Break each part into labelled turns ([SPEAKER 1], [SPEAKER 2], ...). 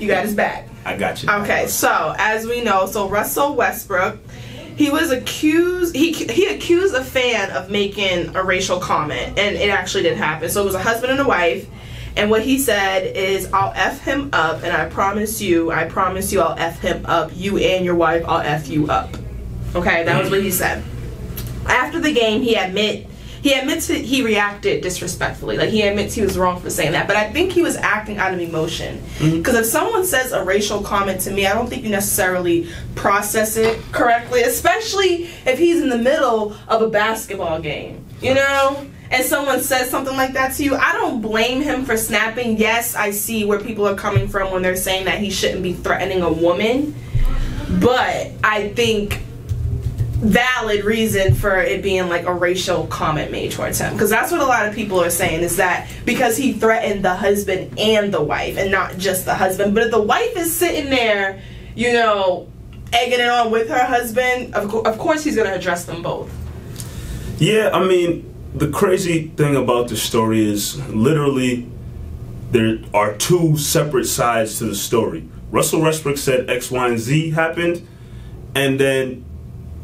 [SPEAKER 1] You got his back.
[SPEAKER 2] I got you.
[SPEAKER 1] Okay, so as we know, Russell Westbrook, he was accused. He accused a fan of making a racial comment, and it actually did happen. So it was a husband and a wife, and what he said is, "I'll F him up, and I promise you, I'll F him up. You and your wife, I'll F you up." Okay, that was what he said. After the game, he admits he reacted disrespectfully. Like, he admits he was wrong for saying that. But I think he was acting out of emotion. Because if someone says a racial comment to me, I don't think you necessarily process it correctly. Especially if he's in the middle of a basketball game, you know? And someone says something like that to you, I don't blame him for snapping. Yes, I see where people are coming from when they're saying that he shouldn't be threatening a woman. But I think valid reason for it being like a racial comment made towards him, because that's what a lot of people are saying, is that because he threatened the husband and the wife and not just the husband. But if the wife is sitting there, you know, egging it on with her husband, of course he's going to address them both.
[SPEAKER 2] Yeah, I mean, the crazy thing about the story is literally there are two separate sides to the story. Russell Westbrook said X, Y, and Z happened, and then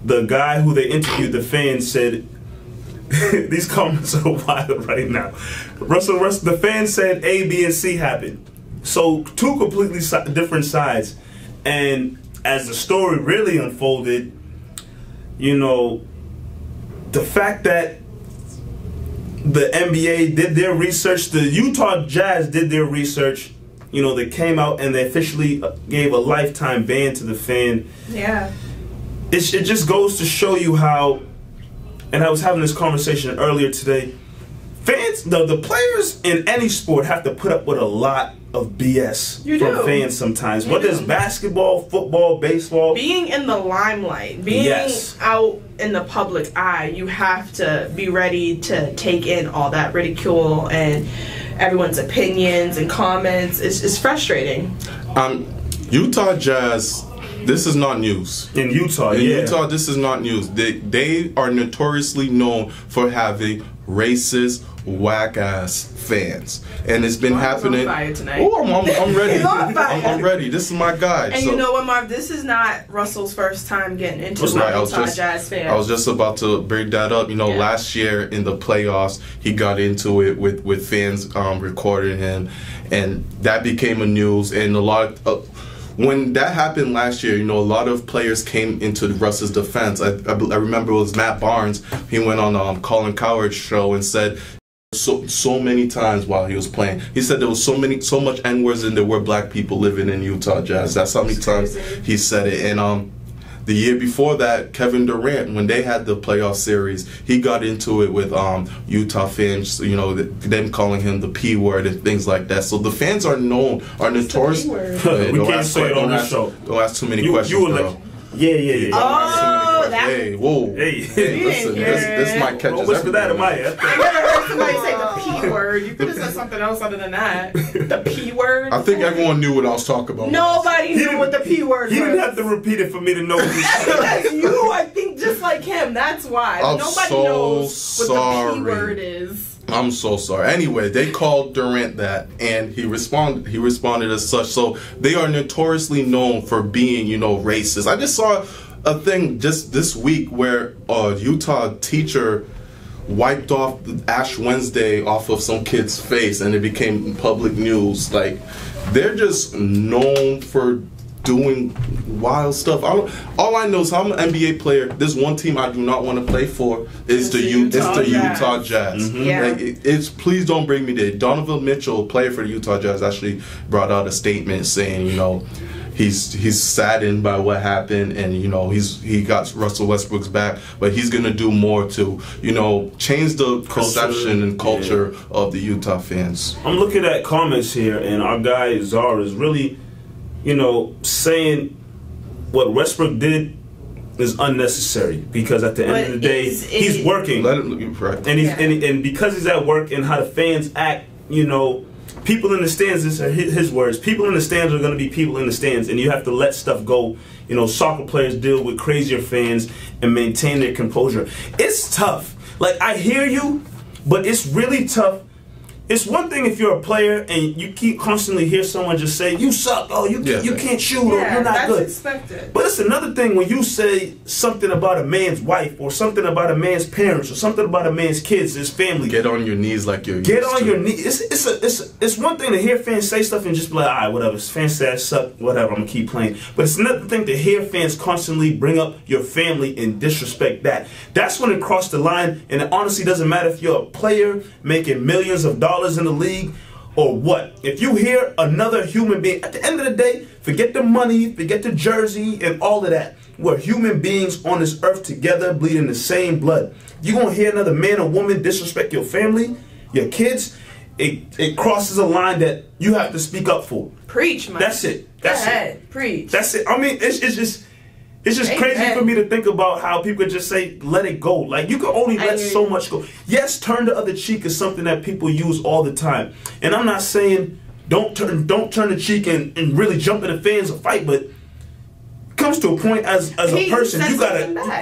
[SPEAKER 2] the guy who they interviewed, the fan, said, these comments are wild right now. The fan said A, B, and C happened. So two completely different sides. And as the story really unfolded, you know, the fact that the NBA did their research, the Utah Jazz did their research, you know, they came out and they officially gave a lifetime ban to the fan.
[SPEAKER 1] Yeah.
[SPEAKER 2] It just goes to show you how, and I was having this conversation earlier today, fans, the players in any sport have to put up with a lot of BS from fans sometimes. Whether it's basketball, football, baseball.
[SPEAKER 1] Being in the limelight, being out in the public eye, you have to be ready to take in all that ridicule and everyone's opinions and comments. It's frustrating.
[SPEAKER 3] Utah Jazz, this is not news.
[SPEAKER 2] In Utah,
[SPEAKER 3] Utah, this is not news. They are notoriously known for having racist, whack-ass fans. And it's been happening.
[SPEAKER 1] On fire tonight.
[SPEAKER 3] Oh, I'm ready.
[SPEAKER 1] He's on fire.
[SPEAKER 3] I'm ready. This is my guy.
[SPEAKER 1] And you know what, Marv? This is not Russell's first time getting into Utah Jazz fans.
[SPEAKER 3] I was just about to bring that up. You know, last year in the playoffs, he got into it with fans recording him. And that became a news. And a lot of... when that happened last year, you know, a lot of players came into Russ's defense. I remember it was Matt Barnes. He went on Colin Cowherd's show and said so many times while he was playing. He said there was so much N-words than there were black people living in Utah Jazz. That's how many times he said it. And the year before that, Kevin Durant, when they had the playoff series, he got into it with Utah fans, you know, them calling him the P word and things like that. So the fans are notorious.
[SPEAKER 2] We can't say it on the show.
[SPEAKER 3] Don't ask too many questions, girl.
[SPEAKER 2] Yeah.
[SPEAKER 1] Oh, that.
[SPEAKER 3] Hey, whoa. Hey, listen, this might catch us.
[SPEAKER 2] What's that in my
[SPEAKER 1] I never heard somebody say the P word. You could have said something else other than that. The P word.
[SPEAKER 3] I think everyone knew what I was talking about.
[SPEAKER 1] Nobody knew what the P word was.
[SPEAKER 2] He didn't have to repeat it for me to know what he said.
[SPEAKER 1] Because you, I think, just like him. That's why. Nobody knows what the P word is.
[SPEAKER 3] I'm so sorry. Anyway, they called Durant that, and he responded as such. So they are notoriously known for being, you know, racist. I just saw a thing just this week where a Utah teacher wiped off the Ash Wednesday off of some kid's face, and it became public news. Like, they're just known for doing wild stuff. All I know is I'm an NBA player. There's one team I do not want to play for. It's the Utah Jazz.
[SPEAKER 1] Mm-hmm. Yeah.
[SPEAKER 3] Like, please don't bring me there. Donovan Mitchell, player for the Utah Jazz, actually brought out a statement saying, you know, he's saddened by what happened, and you know he got Russell Westbrook's back, but he's gonna do more to, you know, change the perception and culture of the Utah fans.
[SPEAKER 2] I'm looking at comments here, and our guy Zara is really, you know, saying what Westbrook did is unnecessary, because at the end of the day, he's working. And because he's at work, and how the fans act, you know, people in the stands, these are his words, people in the stands are going to be people in the stands, and you have to let stuff go. You know, soccer players deal with crazier fans and maintain their composure. It's tough. Like, I hear you, but it's really tough it's one thing if you're a player and you keep constantly hear someone just say, you suck, oh, you can't shoot, or you're not good.
[SPEAKER 1] That's expected.
[SPEAKER 2] But it's another thing when you say something about a man's wife or something about a man's parents or something about a man's kids, his family.
[SPEAKER 3] Get on your knees like you're
[SPEAKER 2] Get on your knees. It's one thing to hear fans say stuff and just be like, all right, whatever. Fans say I suck, whatever, I'm going to keep playing. But it's another thing to hear fans constantly bring up your family and disrespect that. That's when it crossed the line, and it honestly doesn't matter if you're a player making millions of dollars in the league or what. If you hear another human being, at the end of the day, forget the money, forget the jersey and all of that. We're human beings on this earth together, bleeding the same blood. You gonna hear another man or woman disrespect your family, your kids, it crosses a line that you have to speak up for.
[SPEAKER 1] Preach, man.
[SPEAKER 2] That's it. That's it.
[SPEAKER 1] Preach.
[SPEAKER 2] That's it. I mean, it's just crazy for me to think about how people just say, let it go. Like, you can only let so much go. Yes, turn the other cheek is something that people use all the time. And I'm not saying don't turn the cheek and really jump in the fans or fight, but it comes to a point as a person,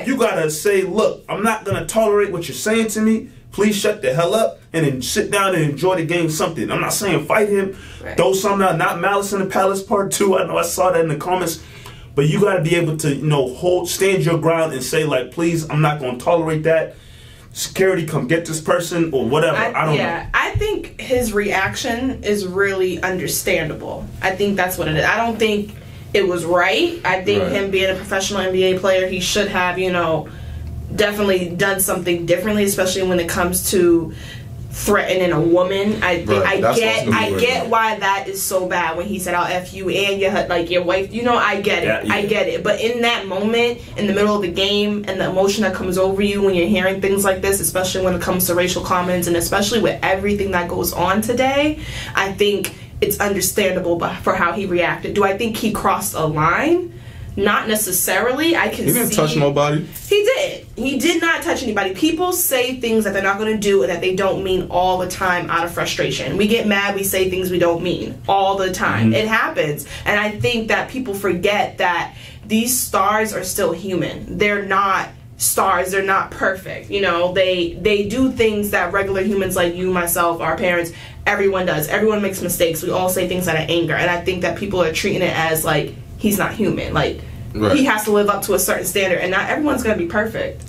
[SPEAKER 2] you gotta say, look, I'm not gonna tolerate what you're saying to me. Please shut the hell up and then sit down and enjoy the game something. I'm not saying fight him, throw something out, not Malice in the Palace Part 2. I know I saw that in the comments. But you got to be able to, stand your ground and say, like, please, I'm not going to tolerate that. Security, come get this person or whatever. I don't know.
[SPEAKER 1] I think his reaction is really understandable. I think that's what it is. I don't think it was right. I think him being a professional NBA player, he should have, definitely done something differently, especially when it comes to threatening a woman. I get why that is so bad when he said, I'll F you and your wife. I get it. I get it. But in that moment, in the middle of the game, and the emotion that comes over you when you're hearing things like this, especially when it comes to racial comments, and especially with everything that goes on today, I think it's understandable for how he reacted. Do I think he crossed a line? Not necessarily. He
[SPEAKER 3] didn't touch nobody.
[SPEAKER 1] He did. He did not touch anybody. People say things that they're not going to do and that they don't mean all the time out of frustration. We get mad. We say things we don't mean all the time. It happens. And I think that people forget that these stars are still human. They're not stars. They're not perfect. They do things that regular humans like you, myself, our parents, everyone does. Everyone makes mistakes. We all say things out of anger. And I think that people are treating it as like he's not human. Like, he has to live up to a certain standard, and not everyone's going to be perfect.